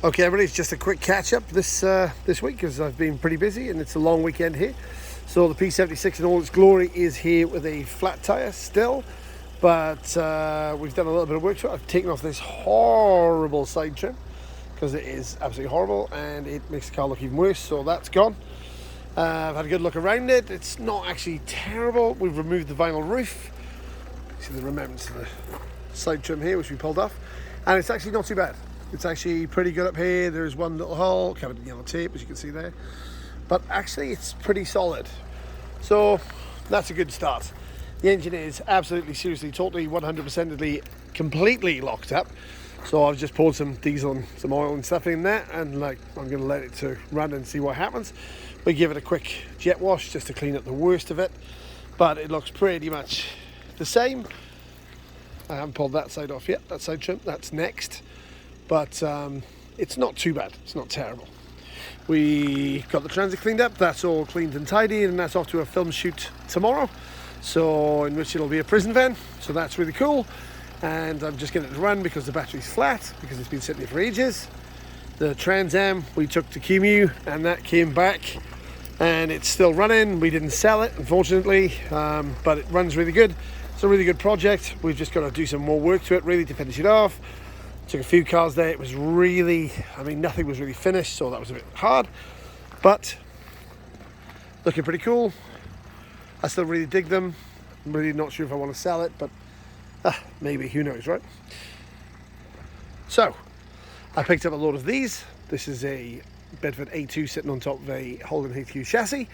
Okay, everybody, it's just a quick catch-up this week because I've been pretty busy and it's a long weekend here. So the p76 in all its glory is here with a flat tyre still, but we've done a little bit of work to it. I've taken off this horrible side trim because it is absolutely horrible and it makes the car look even worse, so that's gone. I've had a good look around it. It's not actually terrible. We've removed the vinyl roof. See the remnants of the side trim here, which we pulled off, and it's actually not too bad. It's actually pretty good up here. There's one little hole covered in yellow tape, as you can see there, but actually it's pretty solid, so that's a good start. The engine is absolutely, seriously, totally 100%ly completely locked up, so I've just poured some diesel and some oil and stuff in there, and I'm going to let it to run and see what happens. We give it a quick jet wash just to clean up the worst of it, but it looks pretty much the same. I haven't pulled that side off yet, that side trim, that's next. But it's not too bad, it's not terrible. We got the transit cleaned up, that's all cleaned and tidy, and that's off to a film shoot tomorrow, so in which it'll be a prison van, so that's really cool. And I'm just getting it to run because the battery's flat, because it's been sitting there for ages. The Trans Am we took to QMU, and that came back, and it's still running. We didn't sell it, unfortunately, but it runs really good. It's a really good project. We've just got to do some more work to it, really, to finish it off. Took a few cars there. It was really, nothing was really finished, so that was a bit hard, but looking pretty cool. I still really dig them. I'm really not sure if I want to sell it, but maybe, who knows, right? So I picked up a load of these. This is a Bedford A2 sitting on top of a Holden HQ chassis.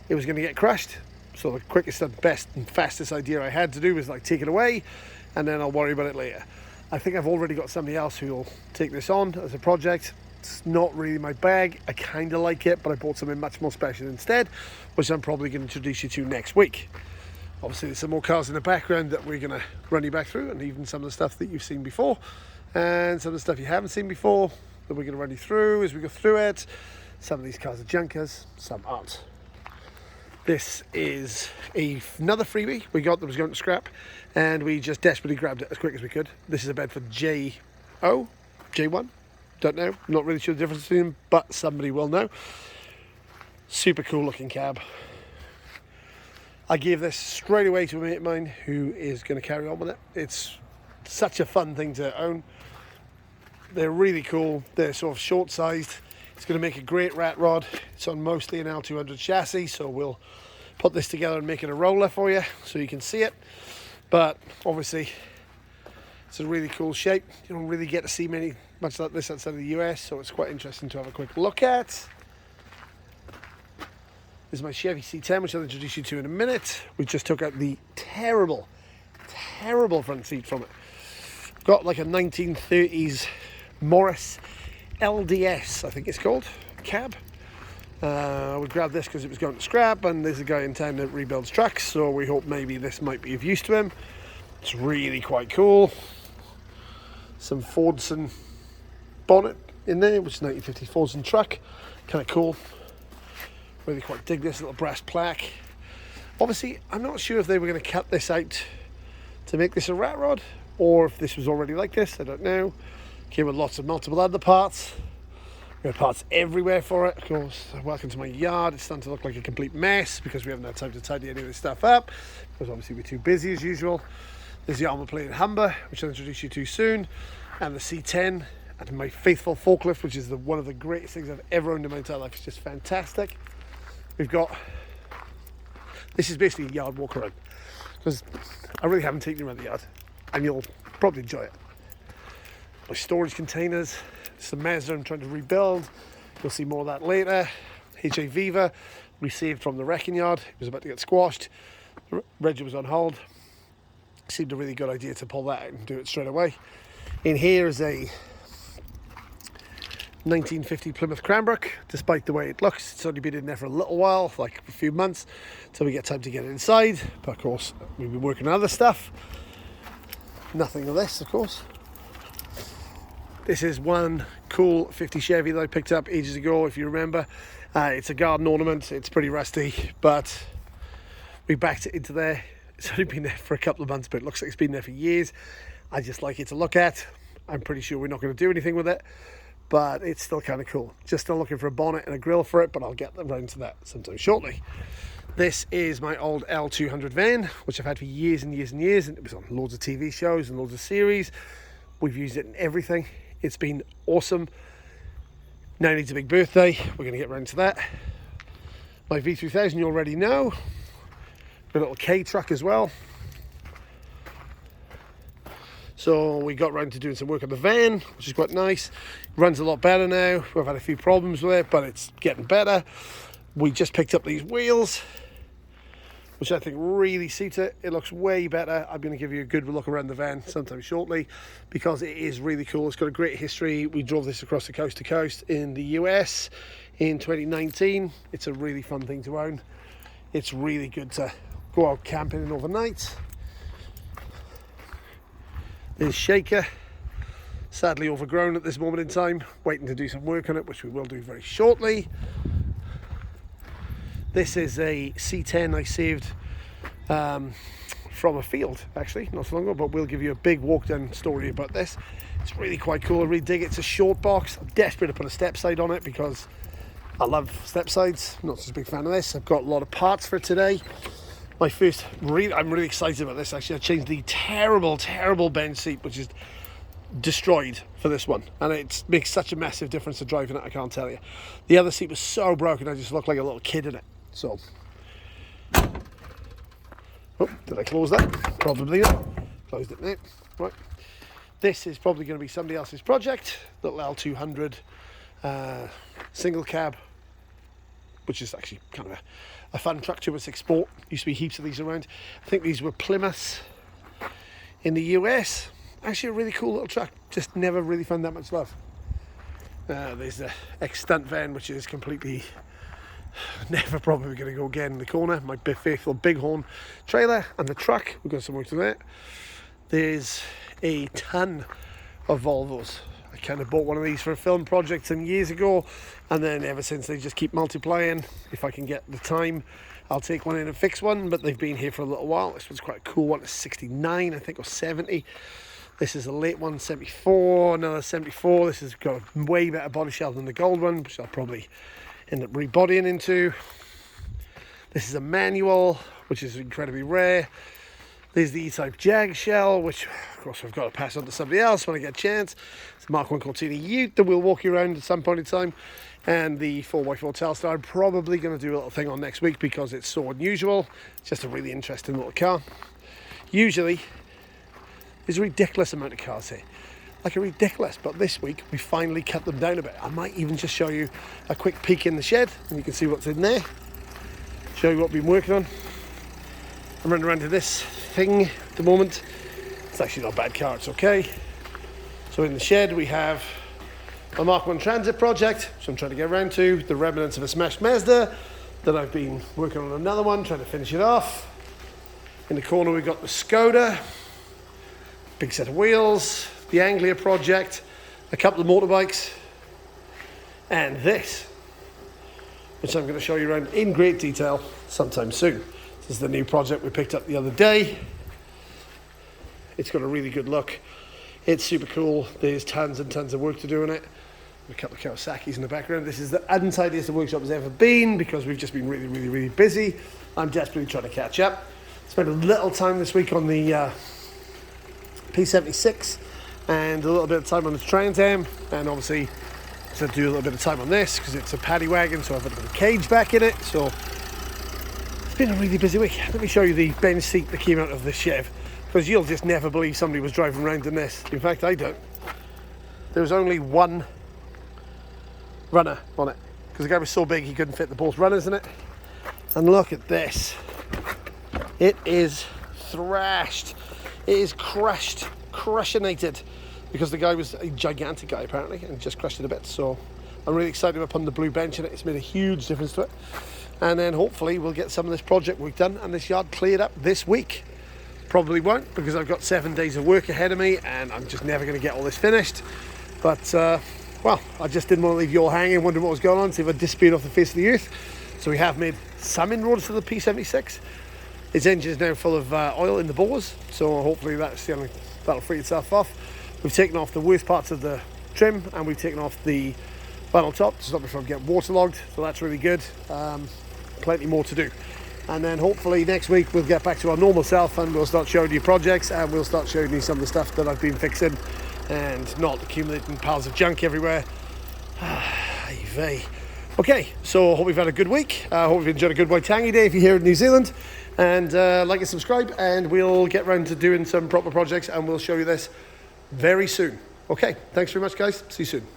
It was going to get crushed, so the quickest and best and fastest idea I had to do was take it away, and then I'll worry about it later. I think I've already got somebody else who will take this on as a project. It's not really my bag. I kind of like it, but I bought something much more special instead, which I'm probably going to introduce you to next week. Obviously, there's some more cars in the background that we're going to run you back through, and even some of the stuff that you've seen before, and some of the stuff you haven't seen before that we're going to run you through as we go through it. Some of these cars are junkers, some aren't. This is another freebie we got that was going to scrap, and we just desperately grabbed it as quick as we could. This is a Bedford J1, don't know, not really sure the difference between them, but somebody will know. Super cool looking cab. I gave this straight away to a mate of mine who is going to carry on with it. It's such a fun thing to own. They're really cool. They're sort of short sized. It's going to make a great rat rod. It's on mostly an L200 chassis, so we'll put this together and make it a roller for you so you can see it. But obviously, it's a really cool shape. You don't really get to see much like this outside of the US, so it's quite interesting to have a quick look at. This is my Chevy C10, which I'll introduce you to in a minute. We just took out the terrible front seat from it. Got like a 1930s Morris LDS, I think it's called, cab. We grabbed this because it was going to scrap, and there's a guy in town that rebuilds trucks, so we hope maybe this might be of use to him. It's really quite cool. Some Fordson bonnet in there, which is 1950 Fordson truck. Kind of cool. Really quite dig this little brass plaque. Obviously, I'm not sure if they were going to cut this out to make this a rat rod, or if this was already like this, I don't know. Came with lots of multiple other parts. We had parts everywhere for it, of course. Welcome to my yard. It's starting to look like a complete mess because we haven't had time to tidy any of this stuff up, because obviously we're too busy as usual. There's the armour plate Humber, which I'll introduce you to soon, and the C10, and my faithful forklift, which is one of the greatest things I've ever owned in my entire life. It's just fantastic. We've got, this is basically a yard walk around, because I really haven't taken you around the yard, and you'll probably enjoy it. My storage containers, some Mazda I'm trying to rebuild. You'll see more of that later. HA Viva, we saved from the wrecking yard. It was about to get squashed. Reggie was on hold. Seemed a really good idea to pull that out and do it straight away. In here is a 1950 Plymouth Cranbrook. Despite the way it looks, it's only been in there for a little while, like a few months, till we get time to get it inside. But of course, we've been working on other stuff. Nothing of this, of course. This is one cool 50 Chevy that I picked up ages ago, if you remember. It's a garden ornament. It's pretty rusty, but we backed it into there. It's only been there for a couple of months, but it looks like it's been there for years. I just like it to look at. I'm pretty sure we're not going to do anything with it, but it's still kind of cool. Just still looking for a bonnet and a grill for it, but I'll get around to that sometime shortly. This is my old L200 van, which I've had for years and years and years, and it was on loads of TV shows and loads of series. We've used it in everything. It's been awesome. Now needs a big birthday. We're going to get around to that. My V3000 you already know. Got a little K truck as well. So we got round to doing some work on the van, which is quite nice. Runs a lot better now. We've had a few problems with it, but it's getting better. We just picked up these wheels, which I think really suit it. It looks way better. I'm going to give you a good look around the van sometime shortly because it is really cool. It's got a great history. We drove this across the coast to coast in the US in 2019. It's a really fun thing to own. It's really good to go out camping and overnight. There's Shaker, sadly overgrown at this moment in time, waiting to do some work on it, which we will do very shortly. This is a C10 I saved from a field, actually, not so long ago, but we'll give you a big walk down story about this. It's really quite cool. I really dig it. It's a short box. I'm desperate to put a step side on it because I love step sides. I'm not such a big fan of this. I've got a lot of parts for today. I'm really excited about this. Actually, I changed the terrible bench seat, which is destroyed for this one, and it makes such a massive difference to driving it, I can't tell you. The other seat was so broken I just looked like a little kid in it. So, oh, did I close that? Probably not. Closed it now. Right, this is probably going to be somebody else's project. Little L200 single cab, which is actually kind of a fun truck to export. Used to be heaps of these around. I think these were Plymouths in the US. Actually a really cool little truck, just never really found that much love. There's the ex-stunt van, which is completely never probably going to go again in the corner. My faithful Bighorn trailer and the truck, we've got some work to that. There's a ton of Volvos. I kind of bought one of these for a film project some years ago, and then ever since they just keep multiplying. If I can get the time, I'll take one in and fix one, but they've been here for a little while. This one's quite a cool one. It's 69, I think, or 70. This is a late one, 74, another 74. This has got a way better body shell than the gold one, which I'll probably end up rebodying into. This is a manual, which is incredibly rare. There's the E-Type Jag shell, which of course I've got to pass on to somebody else when I get a chance. It's a Mark 1 Cortina Ute that we'll walk you around at some point in time. And the 4x4 Telstar I'm probably going to do a little thing on next week because it's so unusual. It's just a really interesting little car. Usually, there's a ridiculous amount of cars here. Like a ridiculous, but this week we finally cut them down a bit. I might even just show you a quick peek in the shed and you can see what's in there. Show you what we've been working on. I'm running around to this thing at the moment. It's actually not a bad car, it's okay. So in the shed we have a Mark 1 Transit project, which I'm trying to get around to, the remnants of a smashed Mazda, that I've been working on another one, trying to finish it off. In the corner we've got the Skoda, big set of wheels, the Anglia project, a couple of motorbikes, and this, which I'm going to show you around in great detail sometime soon. This is the new project we picked up the other day. It's got a really good look. It's super cool. There's tons and tons of work to do in it. A couple of Kawasaki's in the background. This is the untidiest the workshop has ever been because we've just been really busy. I'm desperately trying to catch up. Spent a little time this week on the P76 and a little bit of time on the Trans Am, and obviously to do a little bit of time on this because it's a paddy wagon, so I've got a bit of cage back in it. So it's been a really busy week. Let me show you the bench seat that came out of the Chev, because you'll just never believe somebody was driving around in this. In fact, I don't. There was only one runner on it because the guy was so big he couldn't fit the both runners in it. And look at this. It is thrashed. It is crushed, crushinated, because the guy was a gigantic guy apparently and just crushed it a bit. So I'm really excited about putting the blue bench in it. It's made a huge difference to it. And then hopefully we'll get some of this project work done and this yard cleared up this week. Probably won't, because I've got 7 days of work ahead of me and I'm just never going to get all this finished. But well, I just didn't want to leave you all hanging, wondering what was going on, see if I disappeared off the face of the earth. So we have made some inroads to the P76. Its engine is now full of oil in the bores, so hopefully that'll free itself off. We've taken off the worst parts of the trim, and we've taken off the vinyl top to stop it from getting waterlogged, so that's really good. Plenty more to do. And then hopefully next week we'll get back to our normal self and we'll start showing you projects, and we'll start showing you some of the stuff that I've been fixing and not accumulating piles of junk everywhere. Okay, so I hope you've had a good week. I hope you've enjoyed a good Waitangi day if you're here in New Zealand. And like and subscribe, and we'll get around to doing some proper projects, and we'll show you this very soon. Okay, thanks very much, guys. See you soon.